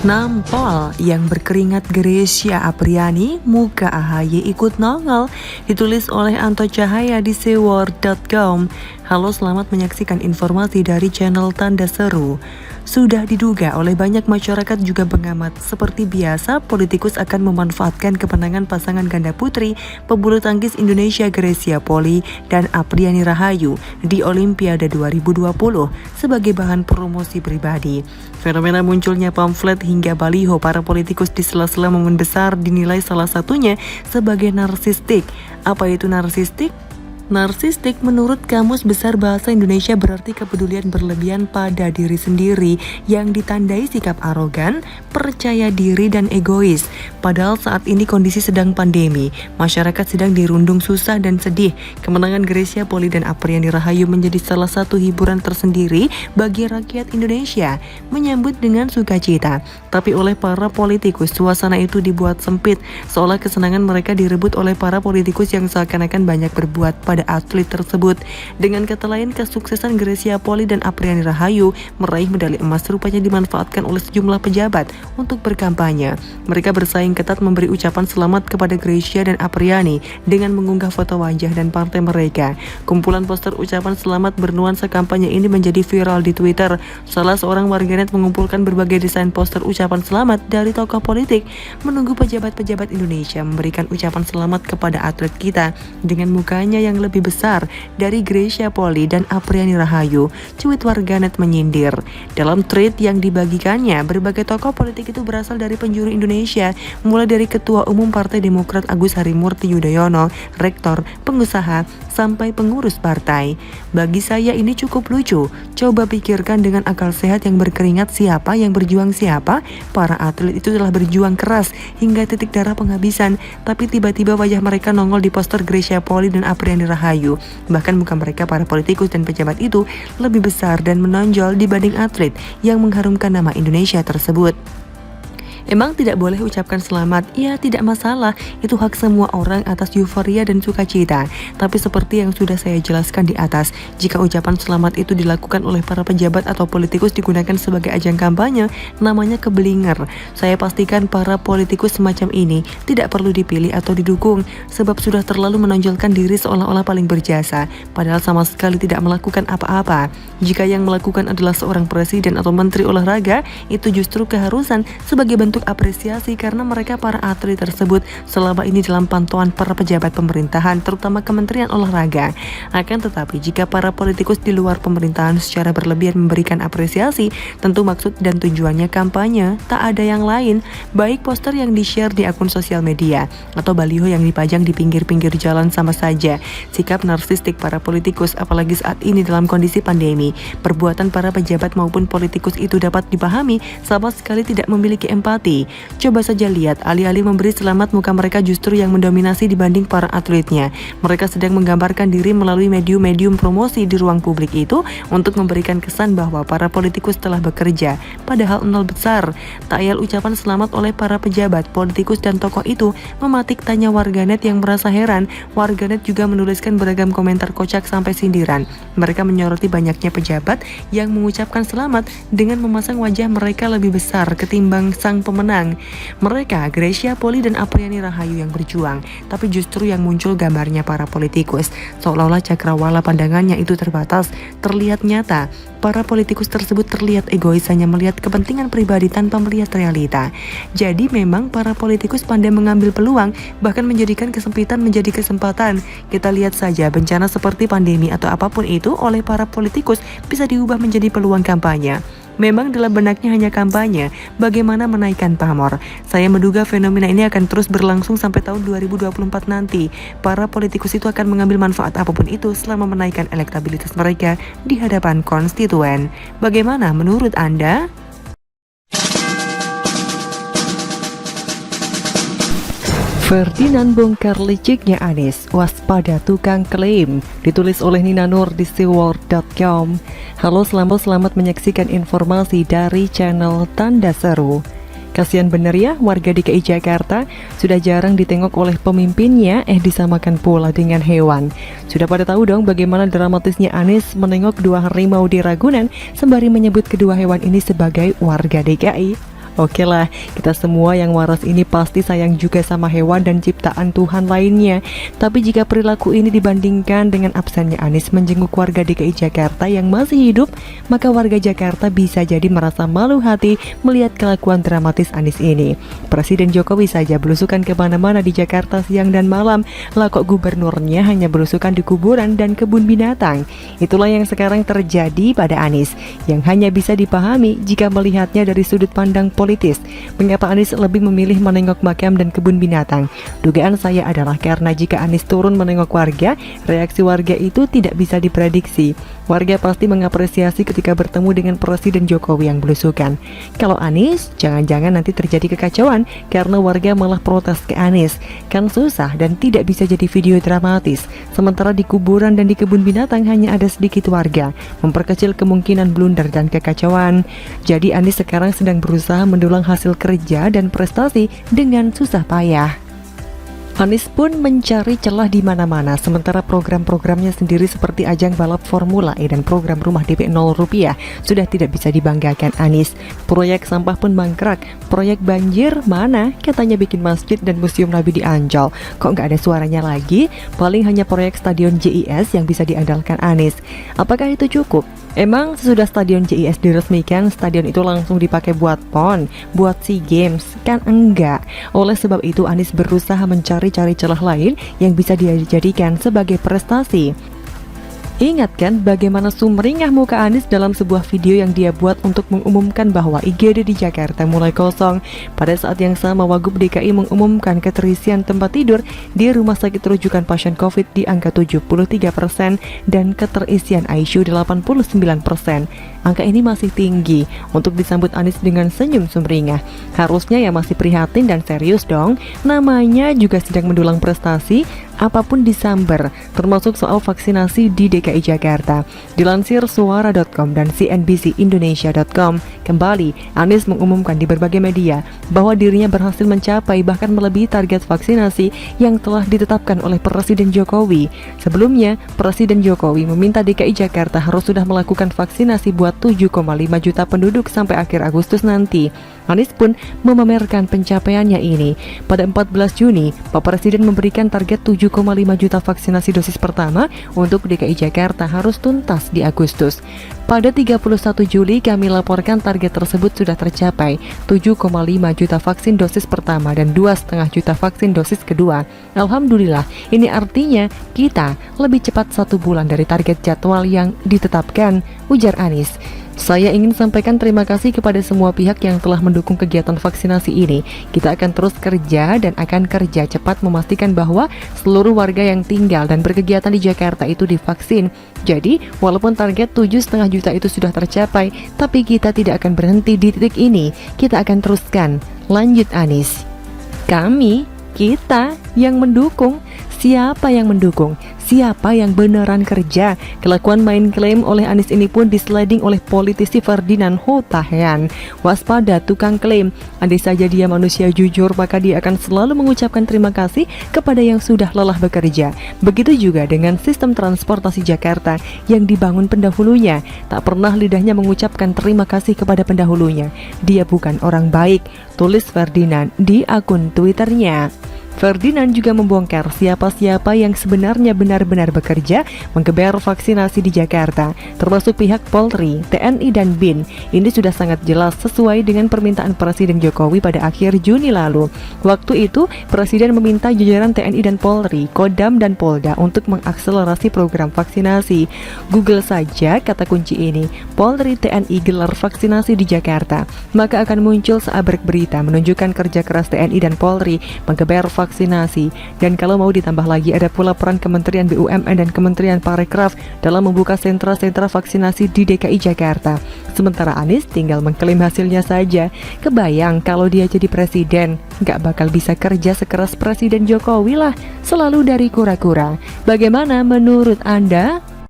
Nampol yang berkeringat Grecia Apriani, muka AHY ikut nongol, ditulis oleh Anto Cahaya di seaworld.com. Halo, selamat menyaksikan informasi dari channel Tanda Seru. Sudah diduga oleh banyak masyarakat juga pengamat, seperti biasa politikus akan memanfaatkan kemenangan pasangan ganda putri pebulu tangkis Indonesia Grecia Poli dan Apriani Rahayu di Olimpiade 2020 sebagai bahan promosi pribadi. Fenomena munculnya pamflet hingga baliho para politikus di sela-sela momen besar dinilai salah satunya sebagai narsistik. Apa itu narsistik? Narsistik menurut Kamus Besar Bahasa Indonesia berarti kepedulian berlebihan pada diri sendiri yang ditandai sikap arogan, percaya diri dan egois. Padahal saat ini kondisi sedang pandemi, masyarakat sedang dirundung susah dan sedih. Kemenangan Grecia Poli dan Apriani Rahayu menjadi salah satu hiburan tersendiri bagi rakyat Indonesia, menyambut dengan sukacita. Tapi oleh para politikus, suasana itu dibuat sempit, seolah kesenangan mereka direbut oleh para politikus yang seakan-akan banyak berbuat pada atlet tersebut. Dengan kata lain, kesuksesan Grecia Poli dan Apriani Rahayu meraih medali emas rupanya dimanfaatkan oleh sejumlah pejabat untuk berkampanye. Mereka bersaing ketat memberi ucapan selamat kepada Grecia dan Apriani dengan mengunggah foto wajah dan partai mereka. Kumpulan poster ucapan selamat bernuansa kampanye ini menjadi viral di Twitter. Salah seorang warganet mengumpulkan berbagai desain poster ucapan selamat dari tokoh politik, menunggu pejabat-pejabat Indonesia memberikan ucapan selamat kepada atlet kita dengan mukanya yang lebih besar dari Grecia Poli dan Apriani Rahayu. Cuit warganet menyindir. Dalam tweet yang dibagikannya, berbagai tokoh politik itu berasal dari penjuru Indonesia, mulai dari Ketua Umum Partai Demokrat Agus Harimurti Yudhoyono, rektor, pengusaha, sampai pengurus partai. Bagi saya ini cukup lucu. Coba pikirkan dengan akal sehat yang berkeringat siapa yang berjuang siapa. Para atlet itu telah berjuang keras hingga titik darah penghabisan, tapi tiba-tiba wajah mereka nongol di poster Grecia Poli dan Apriani Rahayu. Bahkan muka mereka para politikus dan pejabat itu lebih besar dan menonjol dibanding atlet yang mengharumkan nama Indonesia tersebut. Emang tidak boleh ucapkan selamat? Ya, tidak masalah. Itu hak semua orang atas euforia dan sukacita. Tapi seperti yang sudah saya jelaskan di atas, jika ucapan selamat itu dilakukan oleh para pejabat atau politikus digunakan sebagai ajang kampanye, namanya keblinger. Saya pastikan para politikus semacam ini tidak perlu dipilih atau didukung, sebab sudah terlalu menonjolkan diri seolah-olah paling berjasa, padahal sama sekali tidak melakukan apa-apa. Jika yang melakukan adalah seorang presiden atau menteri olahraga, itu justru keharusan sebagai bentuk apresiasi karena mereka para atlet tersebut selama ini dalam pantauan para pejabat pemerintahan, terutama Kementerian Olahraga. Akan tetapi jika para politikus di luar pemerintahan secara berlebihan memberikan apresiasi, tentu maksud dan tujuannya kampanye, tak ada yang lain, baik poster yang di-share di akun sosial media atau baliho yang dipajang di pinggir-pinggir jalan sama saja. Sikap narsistik para politikus apalagi saat ini dalam kondisi pandemi, perbuatan para pejabat maupun politikus itu dapat dipahami, sama sekali tidak memiliki empati. Coba saja lihat, alih-alih memberi selamat, muka mereka justru yang mendominasi dibanding para atletnya. Mereka sedang menggambarkan diri melalui medium-medium promosi di ruang publik itu untuk memberikan kesan bahwa para politikus telah bekerja, padahal nol besar. Tak ayal ucapan selamat oleh para pejabat, politikus dan tokoh itu mematik tanya warganet yang merasa heran. Warganet juga menuliskan beragam komentar kocak sampai sindiran. Mereka menyoroti banyaknya pejabat yang mengucapkan selamat dengan memasang wajah mereka lebih besar ketimbang sang pemenang. Mereka, Grecia Poli dan Apriani Rahayu yang berjuang, tapi justru yang muncul gambarnya para politikus. Seolah-olah cakrawala pandangannya itu terbatas, terlihat nyata. Para politikus tersebut terlihat egois, hanya melihat kepentingan pribadi tanpa melihat realita. Jadi memang para politikus pandai mengambil peluang, bahkan menjadikan kesempitan menjadi kesempatan. Kita lihat saja bencana seperti pandemi atau apapun itu oleh para politikus bisa diubah menjadi peluang kampanye. Memang dalam benaknya hanya kampanye, bagaimana menaikkan pamor. Saya menduga fenomena ini akan terus berlangsung sampai tahun 2024 nanti. Para politikus itu akan mengambil manfaat apapun itu selama menaikkan elektabilitas mereka di hadapan konstituen. Bagaimana menurut Anda? Ferdinand bongkar liciknya Anies, waspada tukang klaim, ditulis oleh Nina Nur di seaworld.com. Halo, selamat menyaksikan informasi dari channel Tanda Seru. Kasian bener ya, warga DKI Jakarta sudah jarang ditengok oleh pemimpinnya, disamakan pula dengan hewan. Sudah pada tahu dong bagaimana dramatisnya Anies menengok dua harimau di Ragunan sembari menyebut kedua hewan ini sebagai warga DKI. Oke lah, kita semua yang waras ini pasti sayang juga sama hewan dan ciptaan Tuhan lainnya. Tapi jika perilaku ini dibandingkan dengan absennya Anies menjenguk warga DKI Jakarta yang masih hidup, maka warga Jakarta bisa jadi merasa malu hati melihat kelakuan dramatis Anies ini. Presiden Jokowi saja belusukan kemana-mana di Jakarta siang dan malam, lah kok gubernurnya hanya belusukan di kuburan dan kebun binatang. Itulah yang sekarang terjadi pada Anies, yang hanya bisa dipahami jika melihatnya dari sudut pandang politis. Mengapa Anies lebih memilih menengok makam dan kebun binatang? Dugaan saya adalah karena jika Anies turun menengok warga, reaksi warga itu tidak bisa diprediksi. Warga pasti mengapresiasi ketika bertemu dengan Presiden Jokowi yang belusukan. Kalau Anies, jangan-jangan nanti terjadi kekacauan karena warga malah protes ke Anies. Kan susah dan tidak bisa jadi video dramatis. Sementara di kuburan dan di kebun binatang hanya ada sedikit warga, memperkecil kemungkinan blunder dan kekacauan. Jadi Anies sekarang sedang berusaha mendulang hasil kerja dan prestasi dengan susah payah. Anies pun mencari celah di mana-mana, sementara program-programnya sendiri seperti ajang balap Formula E dan program rumah DP 0 rupiah sudah tidak bisa dibanggakan Anies. Proyek sampah pun mangkrak, proyek banjir mana? Katanya bikin masjid dan museum Nabi di Ancol. Kok nggak ada suaranya lagi? Paling hanya proyek stadion JIS yang bisa diandalkan Anies. Apakah itu cukup? Emang sesudah stadion JIS diresmikan, stadion itu langsung dipakai buat PON, buat SEA Games? Kan enggak. Oleh sebab itu Anies berusaha mencari-cari celah lain yang bisa dijadikan sebagai prestasi. Ingat kan bagaimana sumringah muka Anies dalam sebuah video yang dia buat untuk mengumumkan bahwa IGD di Jakarta mulai kosong. Pada saat yang sama Wagub DKI mengumumkan keterisian tempat tidur di rumah sakit rujukan pasien COVID di angka 73% dan keterisian ICU 89%. Angka ini masih tinggi. Untuk disambut Anies dengan senyum sumringah, harusnya ya masih prihatin dan serius dong. Namanya juga sedang mendulang prestasi, apapun disambar, termasuk soal vaksinasi di DKI Jakarta. Dilansir suara.com dan cnbcindonesia.com, kembali Anies mengumumkan di berbagai media bahwa dirinya berhasil mencapai bahkan melebihi target vaksinasi yang telah ditetapkan oleh Presiden Jokowi. Sebelumnya, Presiden Jokowi meminta DKI Jakarta harus sudah melakukan vaksinasi buat 7,5 juta penduduk sampai akhir Agustus nanti. Anies pun memamerkan pencapaiannya ini. Pada 14 Juni, Pak Presiden memberikan target 7,5 juta vaksinasi dosis pertama untuk DKI Jakarta harus tuntas di Agustus. Pada 31 Juli kami laporkan target tersebut sudah tercapai, 7,5 juta vaksin dosis pertama dan 2,5 juta vaksin dosis kedua. Alhamdulillah, ini artinya kita lebih cepat 1 bulan dari target jadwal yang ditetapkan, ujar Anies. Saya ingin sampaikan terima kasih kepada semua pihak yang telah mendukung kegiatan vaksinasi ini. Kita akan terus kerja dan akan kerja cepat memastikan bahwa seluruh warga yang tinggal dan berkegiatan di Jakarta itu divaksin. Jadi, walaupun target 7,5 juta itu sudah tercapai, tapi kita tidak akan berhenti di titik ini. Kita akan teruskan. Lanjut Anies. Kita yang mendukung. Siapa yang mendukung? Siapa yang beneran kerja? Kelakuan main klaim oleh Anies ini pun disliding oleh politisi Ferdinand Hutahian. Waspada tukang klaim. Andai saja dia manusia jujur, maka dia akan selalu mengucapkan terima kasih kepada yang sudah lelah bekerja. Begitu juga dengan sistem transportasi Jakarta yang dibangun pendahulunya. Tak pernah lidahnya mengucapkan terima kasih kepada pendahulunya. Dia bukan orang baik, tulis Ferdinand di akun Twitternya. Ferdinand juga membongkar siapa-siapa yang sebenarnya benar-benar bekerja menggeber vaksinasi di Jakarta, termasuk pihak Polri, TNI, dan BIN. Ini sudah sangat jelas sesuai dengan permintaan Presiden Jokowi pada akhir Juni lalu. Waktu itu, Presiden meminta jajaran TNI dan Polri, Kodam, dan Polda untuk mengakselerasi program vaksinasi. Google saja kata kunci ini, Polri TNI gelar vaksinasi di Jakarta. Maka akan muncul seabrek berita menunjukkan kerja keras TNI dan Polri menggeber vaksinasi. Dan kalau mau ditambah lagi ada pula peran Kementerian BUMN dan Kementerian Parekraf dalam membuka sentra-sentra vaksinasi di DKI Jakarta. Sementara Anies tinggal mengklaim hasilnya saja. Kebayang kalau dia jadi presiden, gak bakal bisa kerja sekeras Presiden Jokowi lah, selalu dari kura-kura. Bagaimana menurut Anda?